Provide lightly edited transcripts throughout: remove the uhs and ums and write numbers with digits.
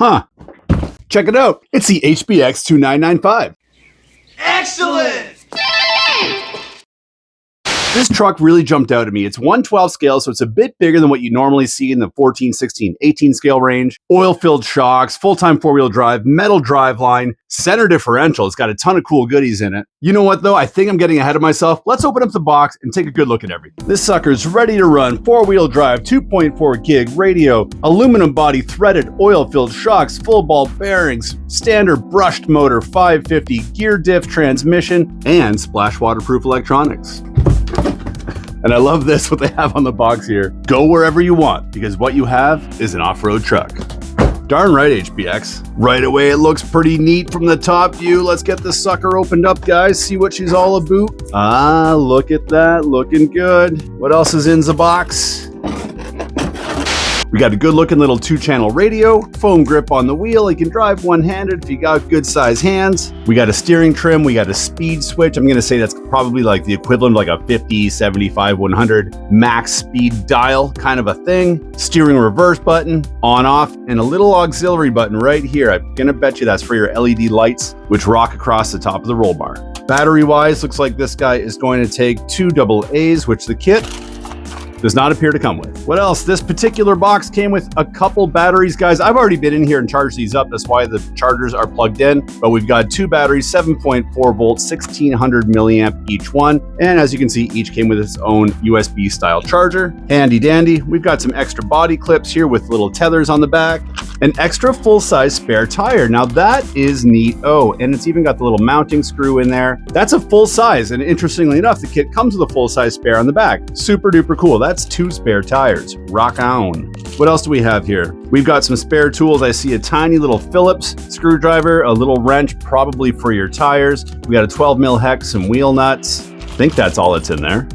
Huh. Check it out. It's the HBX 2995. Excellent! This truck really jumped out at me. It's 1/12 scale, so it's a bit bigger than what you normally see in the 14, 16, 18 scale range. Oil-filled shocks, full-time four-wheel drive, metal driveline, center differential. It's got a ton of cool goodies in it. You know what though? I think I'm getting ahead of myself. Let's open up the box and take a good look at everything. This sucker's ready to run. Four-wheel drive, 2.4 gig radio, aluminum body threaded, oil-filled shocks, full ball bearings, standard brushed motor, 550, gear diff transmission, and splash waterproof electronics. And I love this, what they have on the box here. Go wherever you want, because what you have is an off-road truck. Darn right, HBX. Right away, it looks pretty neat from the top view. Let's get this sucker opened up, guys. See what she's all about. Ah, look at that, looking good. What else is in the box? We got a good looking little 2-channel radio, foam grip on the wheel. You can drive one-handed if you got good size hands. We got a steering trim, we got a speed switch. I'm gonna say that's probably like the equivalent of like a 50, 75, 100 max speed dial kind of a thing. Steering reverse button, on off, and a little auxiliary button right here. I'm gonna bet you that's for your LED lights, which rock across the top of the roll bar. Battery wise, looks like this guy is going to take 2 AA's, which the kit does not appear to come with. What else? This particular box came with a couple batteries, guys. I've already been in here and charged these up. That's why the chargers are plugged in. But we've got 2 batteries, 7.4 volts, 1600 milliamp each one. And as you can see, each came with its own USB style charger. Handy dandy. We've got some extra body clips here with little tethers on the back. An extra full-size spare tire. Now that is neat. Oh, and it's even got the little mounting screw in there. That's a full size, and interestingly enough, the kit comes with a full-size spare on the back. Super duper cool. That's 2 spare tires. Rock on. What else do we have here? We've got some spare tools. I see a tiny little Phillips screwdriver, a little wrench, probably for your tires. We got a 12 mil hex, some wheel nuts. I think that's all that's in there.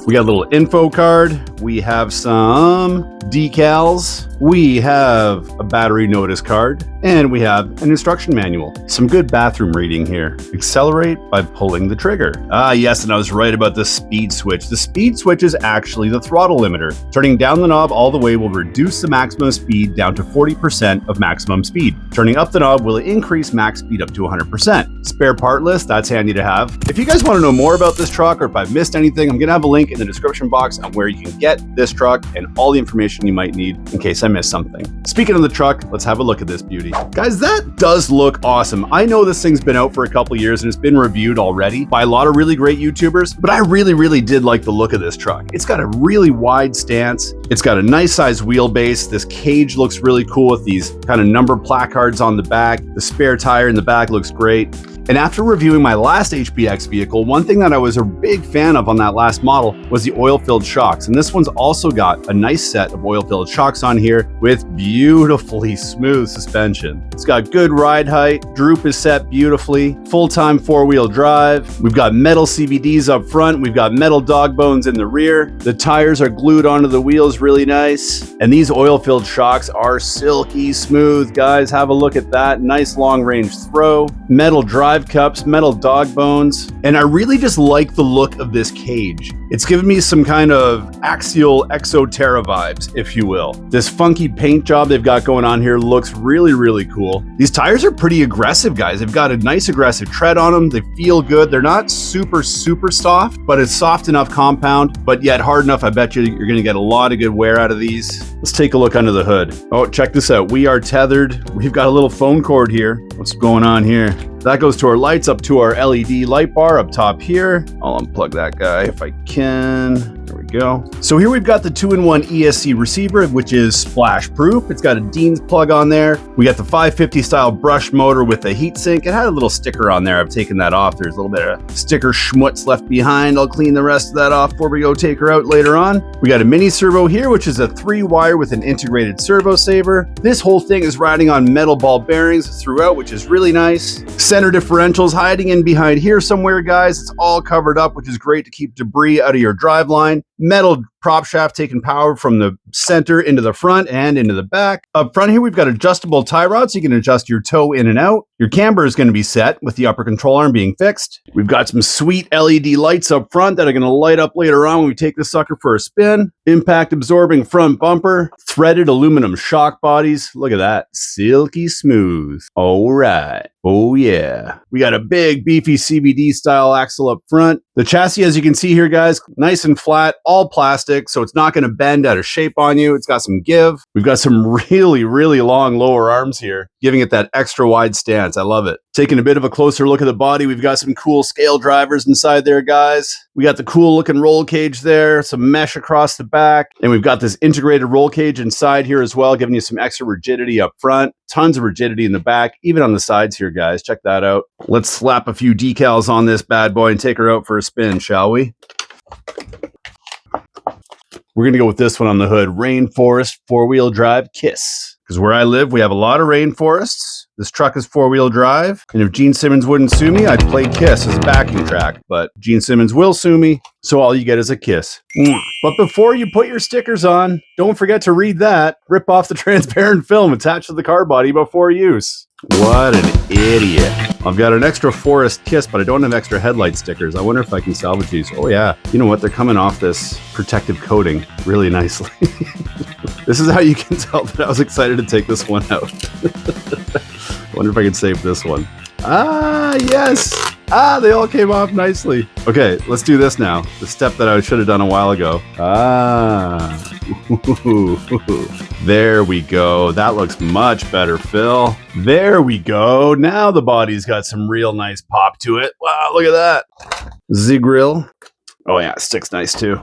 We got a little info card. We have some decals. We have a battery notice card, and we have an instruction manual. Some good bathroom reading here. Accelerate by pulling the trigger. Ah, yes, and I was right about the speed switch. The speed switch is actually the throttle limiter. Turning down the knob all the way will reduce the maximum speed down to 40% of maximum speed. Turning up the knob will increase max speed up to 100%. Spare part list, that's handy to have. If you guys want to know more about this truck, or if I've missed anything, I'm gonna have a link in the description box on where you can get this truck and all the information you might need in case I missed something. Speaking of the truck, let's have a look at this beauty. Guys, that does look awesome. I know this thing's been out for a couple years and it's been reviewed already by a lot of really great YouTubers, but I really did like the look of this truck. It's got a really wide stance. It's got a nice size wheelbase. This cage looks really cool with these kind of number placards on the back. The spare tire in the back looks great. And after reviewing my last HBX vehicle, one thing that I was a big fan of on that last model was the oil-filled shocks. And this one's also got a nice set of oil-filled shocks on here with beautifully smooth suspension. It's got good ride height, droop is set beautifully, full-time four-wheel drive. We've got metal CVDs up front. We've got metal dog bones in the rear. The tires are glued onto the wheels really nice. And these oil-filled shocks are silky smooth, guys. Have a look at that. Nice long-range throw. Metal drive cups, metal dog bones, and I really just like the look of this cage. It's given me some kind of axial Exoterra vibes, if you will. This funky paint job they've got going on here looks really cool. These tires are pretty aggressive, guys. They've got a nice aggressive tread on them. They feel good. They're not super soft, but it's soft enough compound, but yet hard enough. I bet you're gonna get a lot of good wear out of these. Let's take a look under the hood. Oh, check this out. We are tethered. We've got a little phone cord here. What's going on here? That goes to our lights, up to our LED light bar up top here. I'll unplug that guy if I can. There we go. So here we've got the 2-in-1 ESC receiver, which is splash proof. It's got a Dean's plug on there. We got the 550 style brush motor with the heat sink. It had a little sticker on there. I've taken that off. There's a little bit of sticker schmutz left behind. I'll clean the rest of that off before we go take her out later on. We got a mini servo here, which is a 3-wire with an integrated servo saver. This whole thing is riding on metal ball bearings throughout, which is really nice. Center differentials hiding in behind here somewhere, guys. It's all covered up, which is great to keep debris out of your driveline. Metal prop shaft taking power from the center into the front and into the back. Up front here, we've got adjustable tie rods, so you can adjust your toe in and out. Your camber is going to be set with the upper control arm being fixed. We've got some sweet LED lights up front that are going to light up later on when we take this sucker for a spin. Impact absorbing front bumper, threaded aluminum shock bodies. Look at that, silky smooth. All right. Oh yeah. We got a big beefy CBD style axle up front. The chassis, as you can see here, guys, nice and flat, all plastic, so it's not going to bend out of shape on you. It's got some give. We've got some really, really long lower arms here, giving it that extra wide stance. I love it. Taking a bit of a closer look at the body, we've got some cool scale drivers inside there, guys. We got the cool looking roll cage there, some mesh across the back, and we've got this integrated roll cage inside here as well, giving you some extra rigidity up front, tons of rigidity in the back, even on the sides here, guys. Check that out. Let's slap a few decals on this bad boy and take her out for a spin, shall we? We're going to go with this one on the hood, Rainforest 4-wheel drive Kiss. Because where I live, we have a lot of rainforests. This truck is 4-wheel drive. And if Gene Simmons wouldn't sue me, I'd play Kiss as a backing track. But Gene Simmons will sue me, so all you get is a kiss. But before you put your stickers on, don't forget to read that. Rip off the transparent film attached to the car body before use. What an idiot. I've got an extra forest Kiss, but I don't have extra headlight stickers. I wonder if I can salvage these. Oh yeah. You know what? They're coming off this protective coating really nicely. This is how you can tell that I was excited to take this one out. I wonder if I can save this one. Ah, yes. Ah, they all came off nicely. Okay, let's do this now. The step that I should have done a while ago. Ah. There we go. That looks much better, Phil. There we go. Now the body's got some real nice pop to it. Wow, look at that. Z-Grill. Oh yeah, it sticks nice too.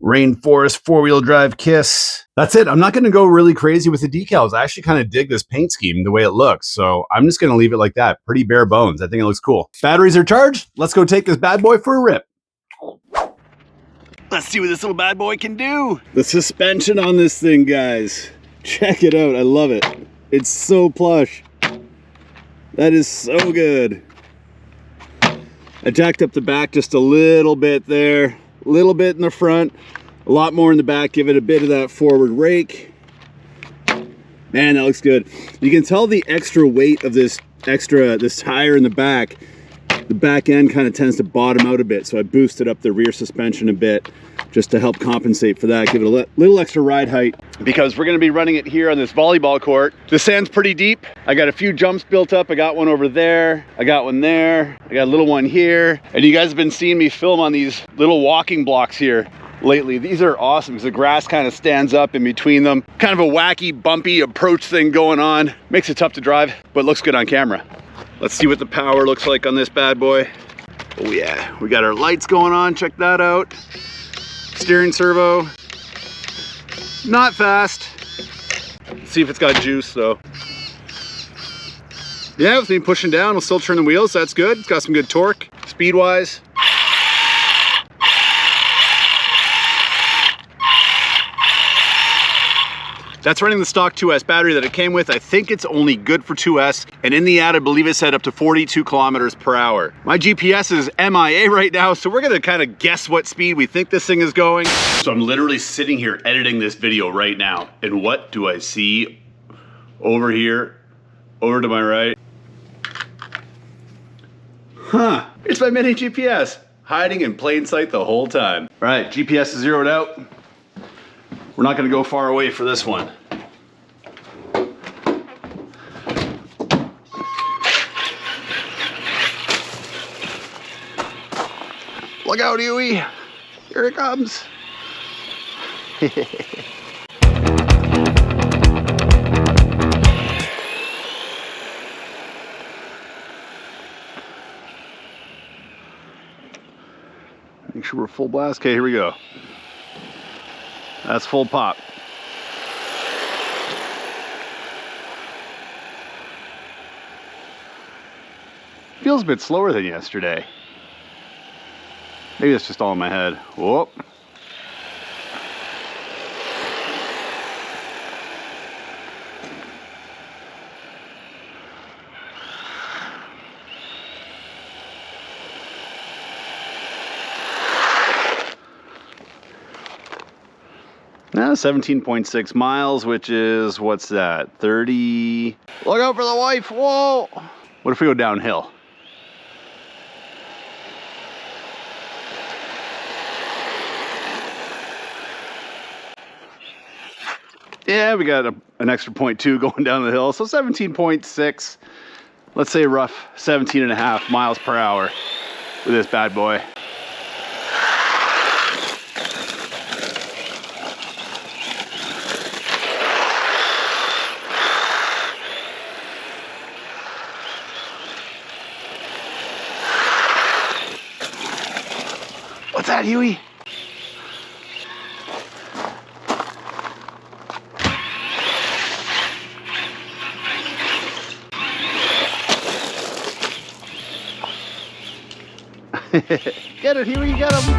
Rainforest 4-wheel drive Kiss. That's it. I'm not going to go really crazy with the decals. I actually kind of dig this paint scheme, the way it looks. So I'm just going to leave it like that. Pretty bare bones. I think it looks cool. Batteries are charged. Let's go take this bad boy for a rip. Let's see what this little bad boy can do. The suspension on this thing, guys. Check it out. I love it. It's so plush. That is so good. I jacked up the back just a little bit there. A little bit in the front, a lot more in the back. Give it a bit of that forward rake. Man, that looks good. You can tell the extra weight of this tire in the back end kind of tends to bottom out a bit. So I boosted up the rear suspension a bit just to help compensate for that. Give it a little extra ride height because we're going to be running it here on this volleyball court. The sand's pretty deep. I got a few jumps built up. I got one over there. I got one there. I got a little one here. And you guys have been seeing me film on these little walking blocks here lately. These are awesome because the grass kind of stands up in between them. Kind of a wacky, bumpy approach thing going on. Makes it tough to drive, but looks good on camera. Let's see what the power looks like on this bad boy. Oh yeah, we got our lights going on. Check that out. Steering servo. Not fast. Let's see if it's got juice though. Yeah, with me pushing down, it'll still turn the wheels. That's good. It's got some good torque. Speed-wise. That's running the stock 2S battery that it came with. I think it's only good for 2S. And in the ad, I believe it said up to 42 kilometers per hour. My GPS is MIA right now, so we're gonna kind of guess what speed we think this thing is going. So I'm literally sitting here editing this video right now. And what do I see over here, over to my right? Huh, it's my mini GPS, hiding in plain sight the whole time. All right, GPS is zeroed out. We're not gonna go far away for this one. Look out, Huey. Here it comes. Make sure we're full blast. Okay, here we go. That's full pop. Feels a bit slower than yesterday. Maybe it's just all in my head. Whoop. 17.6 miles, which is, what's that, 30? Look out for the wife, whoa! What if we go downhill? Yeah, we got an extra 0.2 going down the hill, so 17.6. Let's say rough 17.5 miles per hour with this bad boy. What's that, Huey? Get it, Huey, get him!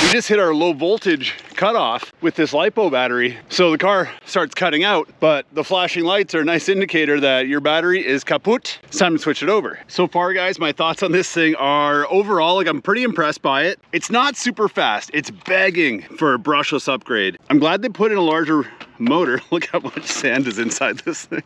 We just hit our low voltage cutoff with this LiPo battery. So the car starts cutting out, but the flashing lights are a nice indicator that your battery is kaput. It's time to switch it over. So far, guys, my thoughts on this thing are overall, like, I'm pretty impressed by it. It's not super fast. It's begging for a brushless upgrade. I'm glad they put in a larger motor. Look how much sand is inside this thing.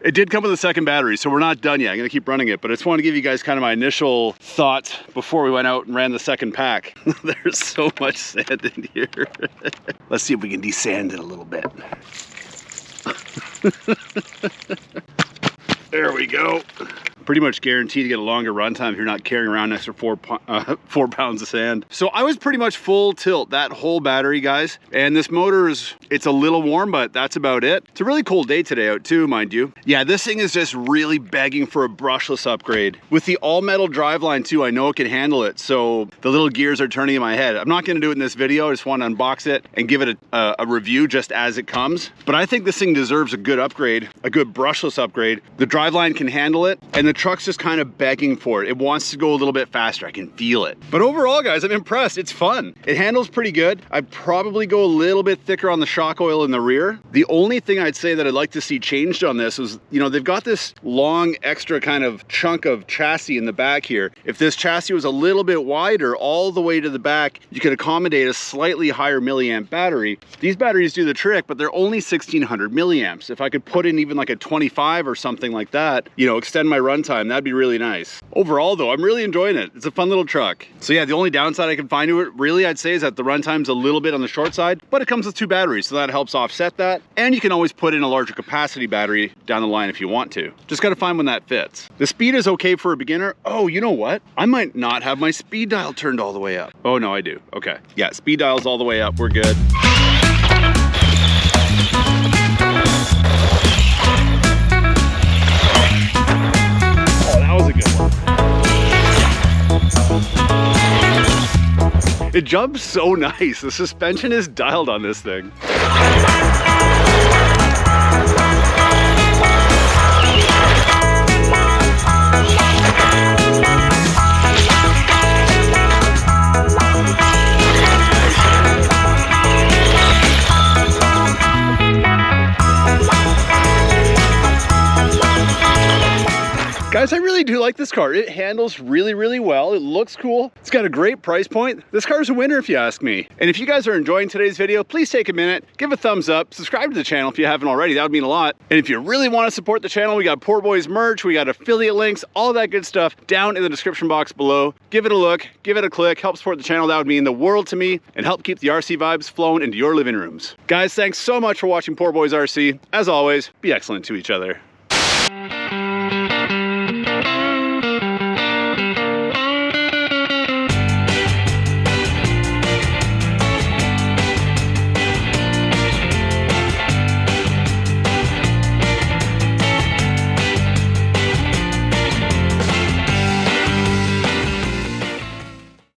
It did come with a second battery, so we're not done yet. I'm gonna keep running it, but I just want to give you guys kind of my initial thoughts before we went out and ran the second pack. There's so much sand in here. Let's see if we can desand it a little bit. There we go. Pretty much guaranteed to get a longer run time if you're not carrying around an extra 4 pounds of sand. So I was pretty much full tilt that whole battery, guys. And this motor is, it's a little warm, but that's about it. It's a really cold day today out too, mind you. Yeah, this thing is just really begging for a brushless upgrade. With the all metal driveline too, I know it can handle it. So the little gears are turning in my head. I'm not gonna do it in this video. I just want to unbox it and give it a review just as it comes. But I think this thing deserves a good upgrade, a good brushless upgrade. The driveline can handle it, and the truck's just kind of begging for it. It wants to go a little bit faster. I can feel it. But overall, guys, I'm impressed. It's fun. It handles pretty good. I'd probably go a little bit thicker on the shock oil in the rear. The only thing I'd say that I'd like to see changed on this is, you know, they've got this long extra kind of chunk of chassis in the back here. If this chassis was a little bit wider all the way to the back, you could accommodate a slightly higher milliamp battery. These batteries do the trick, but they're only 1600 milliamps. If I could put in even like a 25 or something like that, you know, extend my runtime, that'd be really nice. Overall though, I'm really enjoying it. It's a fun little truck. So yeah, the only downside I can find to it, really, I'd say, is that the runtime's a little bit on the short side, but it comes with 2 batteries, so that helps offset that. And you can always put in a larger capacity battery down the line if you want to. Just gotta find one that fits. The speed is okay for a beginner. Oh, you know what? I might not have my speed dial turned all the way up. Oh no, I do. Okay. Yeah, speed dial's all the way up. We're good. It jumps so nice. The suspension is dialed on this thing. like this car. It handles really, really well. It looks cool. It's got a great price point. This car's a winner if you ask me. And if you guys are enjoying today's video, please take a minute, give a thumbs up, subscribe to the channel if you haven't already. That would mean a lot. And if you really want to support the channel, we got Poor Boys merch, we got affiliate links, all that good stuff down in the description box below. Give it a look, give it a click, help support the channel. That would mean the world to me and help keep the RC vibes flowing into your living rooms. Guys, thanks so much for watching Poor Boys RC. As always, be excellent to each other.